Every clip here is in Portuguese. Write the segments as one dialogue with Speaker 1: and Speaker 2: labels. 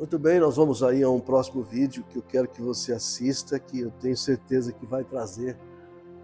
Speaker 1: Muito bem, nós vamos aí a um próximo vídeo que eu quero que você assista, que eu tenho certeza que vai trazer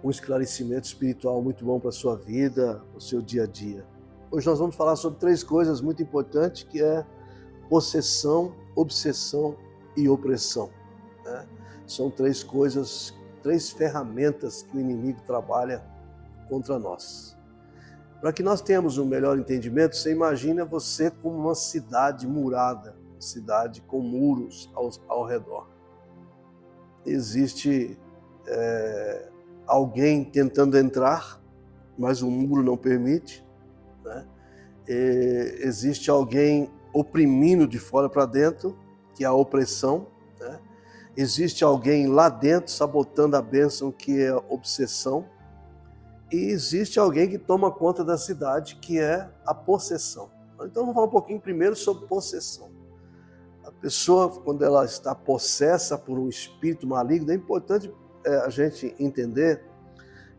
Speaker 1: um esclarecimento espiritual muito bom para a sua vida, para o seu dia a dia. Hoje nós vamos falar sobre 3 coisas muito importantes, que é possessão, obsessão e opressão, né? São 3 coisas, 3 ferramentas que o inimigo trabalha contra nós. Para que nós tenhamos um melhor entendimento, você imagina você como uma cidade murada, cidade com muros ao redor. Existe alguém tentando entrar, mas o muro não permite, né? Existe alguém oprimindo de fora para dentro, que é a opressão, né? Existe alguém lá dentro sabotando a bênção, que é a obsessão. E existe alguém que toma conta da cidade, que é a possessão. Então vamos falar um pouquinho primeiro sobre possessão. A pessoa, quando ela está possessa por um espírito maligno, é importante a gente entender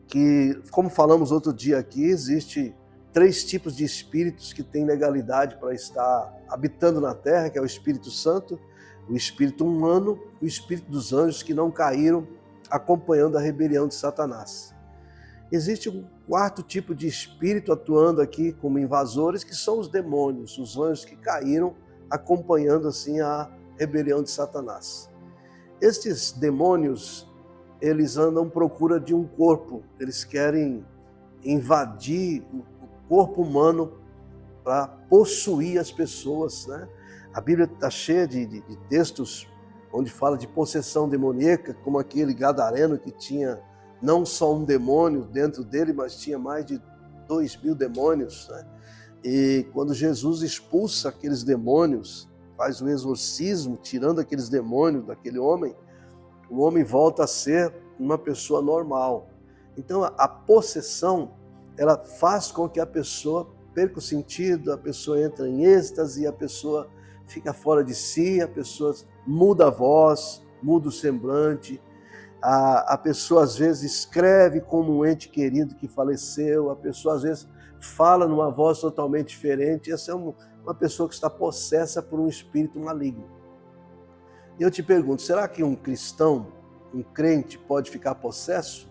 Speaker 1: que, como falamos outro dia aqui, existe 3 tipos de espíritos que têm legalidade para estar habitando na Terra, que é o Espírito Santo, o espírito humano e o espírito dos anjos que não caíram acompanhando a rebelião de Satanás. Existe um 4º tipo de espírito atuando aqui como invasores, que são os demônios, os anjos que caíram acompanhando assim a rebelião de Satanás. Estes demônios, eles andam à procura de um corpo, eles querem invadir o corpo humano para possuir as pessoas, né? A Bíblia está cheia de textos onde fala de possessão demoníaca, como aquele gadareno que tinha não só um demônio dentro dele, mas tinha mais de 2.000 demônios, né? E quando Jesus expulsa aqueles demônios, faz o exorcismo, tirando aqueles demônios daquele homem, o homem volta a ser uma pessoa normal. Então a possessão, ela faz com que a pessoa perca o sentido, a pessoa entra em êxtase, a pessoa fica fora de si, a pessoa muda a voz, muda o semblante, a pessoa às vezes escreve como um ente querido que faleceu, a pessoa às vezes fala numa voz totalmente diferente. Essa é uma pessoa que está possessa por um espírito maligno. E eu te pergunto, será que um cristão, um crente, pode ficar possesso?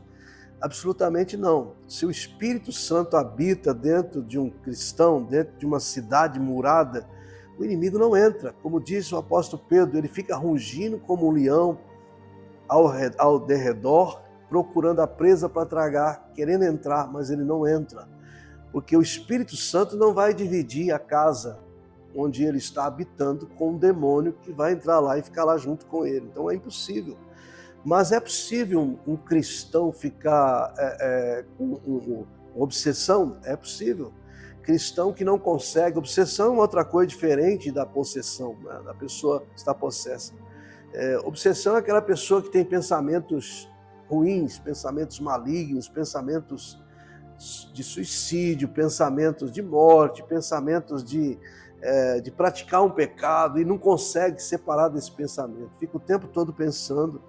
Speaker 1: Absolutamente não. Se o Espírito Santo habita dentro de um cristão, dentro de uma cidade murada, o inimigo não entra. Como disse o apóstolo Pedro, ele fica rugindo como um leão ao derredor, procurando a presa para tragar, querendo entrar, mas ele não entra. Porque o Espírito Santo não vai dividir a casa onde ele está habitando com um demônio que vai entrar lá e ficar lá junto com ele. Então é impossível. Mas é possível um cristão ficar com obsessão? É possível. Cristão que não consegue, obsessão é uma outra coisa diferente da possessão, né? Da pessoa que está possessa. Obsessão é aquela pessoa que tem pensamentos ruins, pensamentos malignos, pensamentos de suicídio, pensamentos de morte, pensamentos de praticar um pecado e não consegue separar desse pensamento. Fica o tempo todo pensando,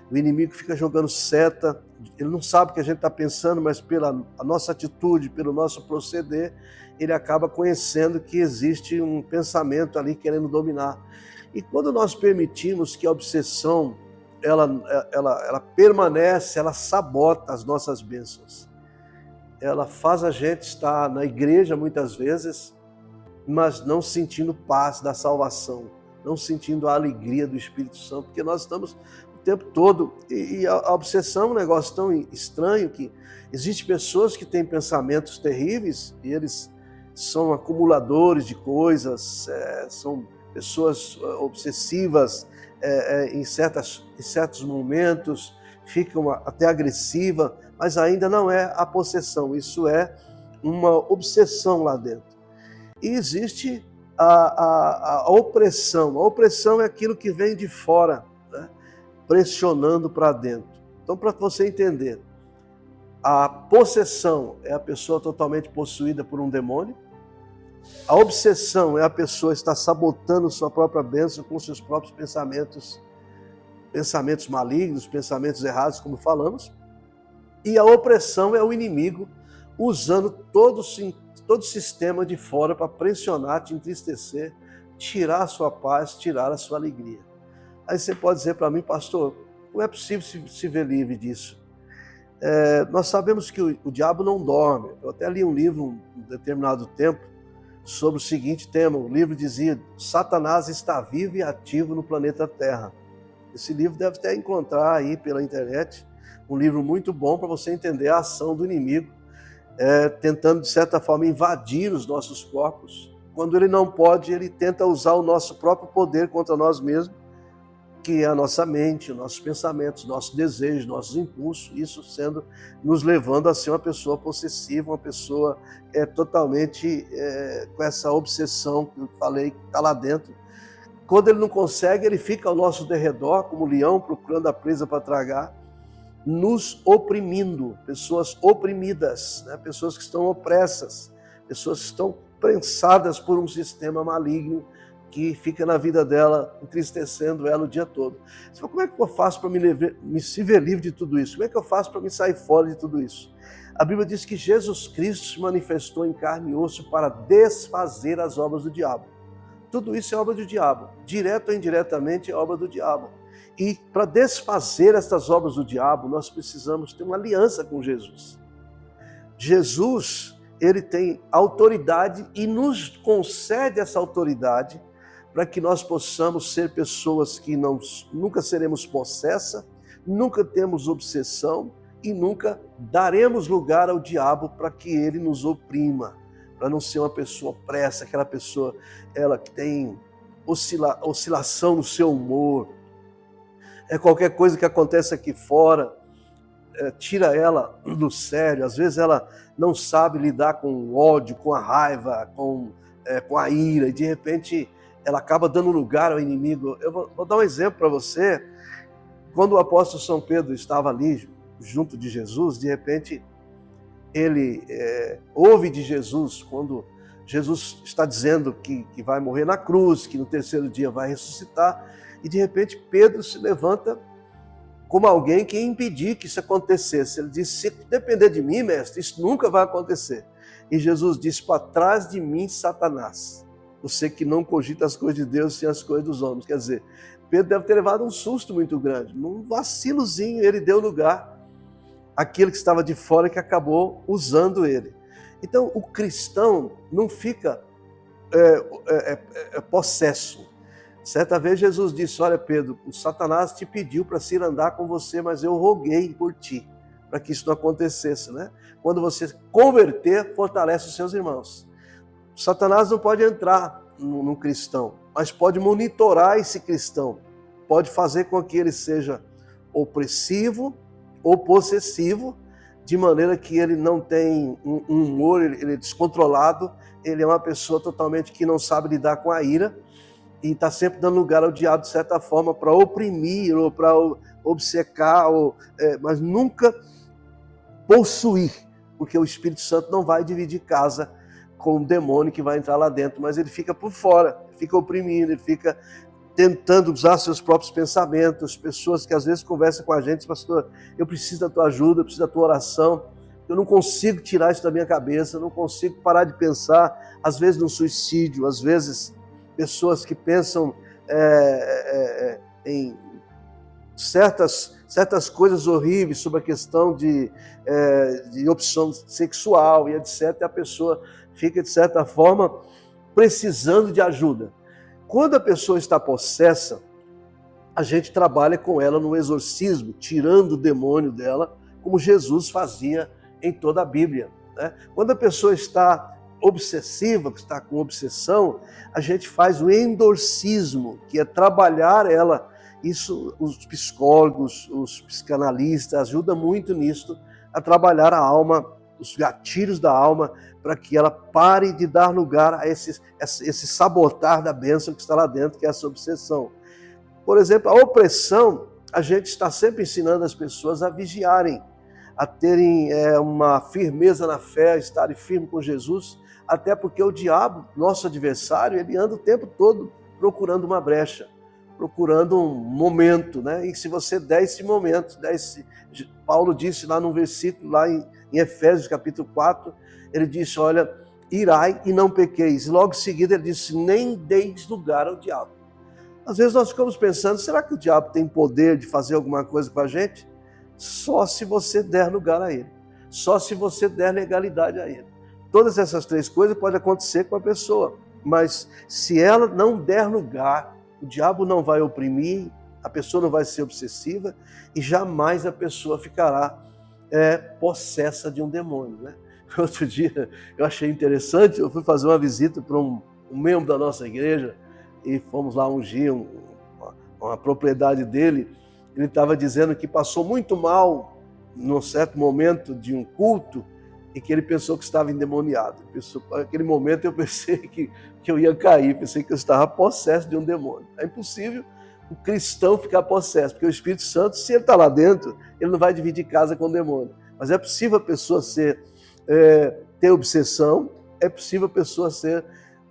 Speaker 1: o inimigo fica jogando seta, ele não sabe o que a gente está pensando, mas pela a nossa atitude, pelo nosso proceder, ele acaba conhecendo que existe um pensamento ali querendo dominar. E quando nós permitimos que a obsessão ela permanece, ela sabota as nossas bênçãos. Ela faz a gente estar na igreja muitas vezes, mas não sentindo paz da salvação, não sentindo a alegria do Espírito Santo, porque nós estamos o tempo todo, e a obsessão é um negócio tão estranho que existem pessoas que têm pensamentos terríveis e eles são acumuladores de coisas, são pessoas obsessivas em certos momentos, ficam até agressivas, mas ainda não é a possessão, isso é uma obsessão lá dentro. E existe a opressão. A opressão é aquilo que vem de fora, né, pressionando para dentro. Então, para você entender, a possessão é a pessoa totalmente possuída por um demônio. A obsessão é a pessoa estar sabotando sua própria bênção com seus próprios pensamentos malignos, pensamentos errados, como falamos. E a opressão é o inimigo usando todo o sistema de fora para pressionar, te entristecer, tirar a sua paz, tirar a sua alegria. Aí você pode dizer para mim, pastor, não é possível se ver livre disso. Nós sabemos que o diabo não dorme. Eu até li um livro um determinado tempo sobre o seguinte tema. O livro dizia: Satanás está vivo e ativo no planeta Terra. Esse livro deve até encontrar aí pela internet. Um livro muito bom para você entender a ação do inimigo, tentando de certa forma invadir os nossos corpos. Quando ele não pode, ele tenta usar o nosso próprio poder contra nós mesmos, que é a nossa mente, os nossos pensamentos, nossos desejos, nossos impulsos, isso nos levando a ser uma pessoa possessiva, uma pessoa totalmente com essa obsessão que eu falei, que está lá dentro. Quando ele não consegue, ele fica ao nosso derredor, como leão procurando a presa para tragar, nos oprimindo, pessoas oprimidas, né? Pessoas que estão opressas, pessoas que estão prensadas por um sistema maligno que fica na vida dela, entristecendo ela o dia todo. Você fala, como é que eu faço para me se ver livre de tudo isso? Como é que eu faço para me sair fora de tudo isso? A Bíblia diz que Jesus Cristo se manifestou em carne e osso para desfazer as obras do diabo. Tudo isso é obra do diabo, direto ou indiretamente é obra do diabo. E para desfazer estas obras do diabo, nós precisamos ter uma aliança com Jesus. Jesus, ele tem autoridade e nos concede essa autoridade para que nós possamos ser pessoas que nunca seremos possessas, nunca temos obsessão e nunca daremos lugar ao diabo para que ele nos oprima, para não ser uma pessoa opressa, aquela pessoa ela que tem oscilação no seu humor. Qualquer coisa que acontece aqui fora, tira ela do sério. Às vezes ela não sabe lidar com o ódio, com a raiva, com a ira, e de repente ela acaba dando lugar ao inimigo. Eu vou dar um exemplo para você. Quando o apóstolo São Pedro estava ali junto de Jesus, de repente ele ouve de Jesus, quando Jesus está dizendo que vai morrer na cruz, que no terceiro dia vai ressuscitar, e de repente Pedro se levanta como alguém que ia impedir que isso acontecesse. Ele disse: se depender de mim, mestre, isso nunca vai acontecer. E Jesus disse: para trás de mim, Satanás, você que não cogita as coisas de Deus e as coisas dos homens. Quer dizer, Pedro deve ter levado um susto muito grande. Num vacilozinho, ele deu lugar àquele que estava de fora, que acabou usando ele. Então, o cristão não fica possesso. Certa vez Jesus disse: olha, Pedro, o Satanás te pediu para se ir andar com você, mas eu roguei por ti, para que isso não acontecesse, né? Quando você converter, fortalece os seus irmãos. O Satanás não pode entrar no cristão, mas pode monitorar esse cristão, pode fazer com que ele seja opressivo ou possessivo, de maneira que ele não tem um humor, ele é descontrolado, ele é uma pessoa totalmente que não sabe lidar com a ira, e está sempre dando lugar ao diabo, de certa forma, para oprimir ou para obcecar, mas nunca possuir, porque o Espírito Santo não vai dividir casa com o demônio que vai entrar lá dentro, mas ele fica por fora, fica oprimindo, ele fica tentando usar seus próprios pensamentos. Pessoas que às vezes conversam com a gente: pastor, eu preciso da tua ajuda, eu preciso da tua oração, eu não consigo tirar isso da minha cabeça, eu não consigo parar de pensar, às vezes no suicídio, às vezes pessoas que pensam em certas coisas horríveis sobre a questão de opção sexual e etc. E a pessoa fica, de certa forma, precisando de ajuda. Quando a pessoa está possessa, a gente trabalha com ela no exorcismo, tirando o demônio dela, como Jesus fazia em toda a Bíblia, né? Quando a pessoa está obsessiva, que está com obsessão, a gente faz o endorcismo, que é trabalhar ela. Isso os psicólogos, os psicanalistas ajudam muito nisso, a trabalhar a alma, os gatilhos da alma, para que ela pare de dar lugar a esse sabotar da bênção que está lá dentro, que é essa obsessão. Por exemplo, a opressão, a gente está sempre ensinando as pessoas a vigiarem, a terem uma firmeza na fé, a estarem firmes com Jesus, até porque o diabo, nosso adversário, ele anda o tempo todo procurando uma brecha, procurando um momento, né? E se você der esse momento, Paulo disse lá num versículo, lá em Efésios capítulo 4, ele disse: olha, irai e não pequeis. E logo em seguida ele disse, nem deis lugar ao diabo. Às vezes nós ficamos pensando, será que o diabo tem poder de fazer alguma coisa com a gente? Só se você der lugar a ele. Só se você der legalidade a ele. Todas essas três coisas podem acontecer com a pessoa, mas se ela não der lugar, o diabo não vai oprimir, a pessoa não vai ser obsessiva e jamais a pessoa ficará possessa de um demônio, né? Outro dia eu achei interessante, eu fui fazer uma visita para um membro da nossa igreja e fomos lá ungir uma propriedade dele. Ele estava dizendo que passou muito mal num certo momento de um culto e que ele pensou que estava endemoniado. Naquele momento eu pensei que eu ia cair, pensei que eu estava possesso de um demônio. É impossível o cristão ficar possesso, porque o Espírito Santo, se ele está lá dentro, ele não vai dividir casa com o demônio. Mas é possível a pessoa ter obsessão, é possível a pessoa ser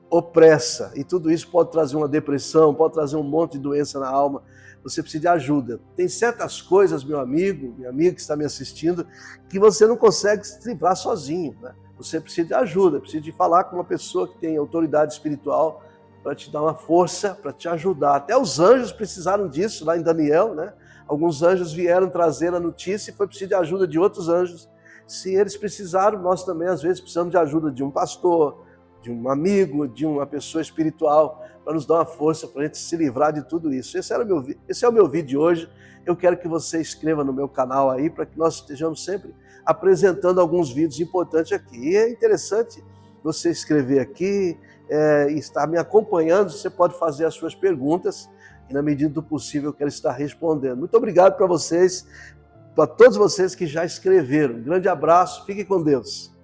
Speaker 1: opressa, e tudo isso pode trazer uma depressão, pode trazer um monte de doença na alma. Você precisa de ajuda. Tem certas coisas, meu amigo, minha amiga que está me assistindo, que você não consegue se livrar sozinho, né? Você precisa de ajuda, precisa de falar com uma pessoa que tem autoridade espiritual para te dar uma força, para te ajudar. Até os anjos precisaram disso lá em Daniel, né? Alguns anjos vieram trazer a notícia e foi preciso de ajuda de outros anjos. Se eles precisaram, nós também às vezes precisamos de ajuda de um pastor, de um amigo, de uma pessoa espiritual, para nos dar uma força, para a gente se livrar de tudo isso. Esse é o meu vídeo de hoje. Eu quero que você inscreva no meu canal aí, para que nós estejamos sempre apresentando alguns vídeos importantes aqui. E é interessante você escrever aqui e estar me acompanhando. Você pode fazer as suas perguntas e, na medida do possível, eu quero estar respondendo. Muito obrigado para vocês, para todos vocês que já escreveram. Um grande abraço, fiquem com Deus.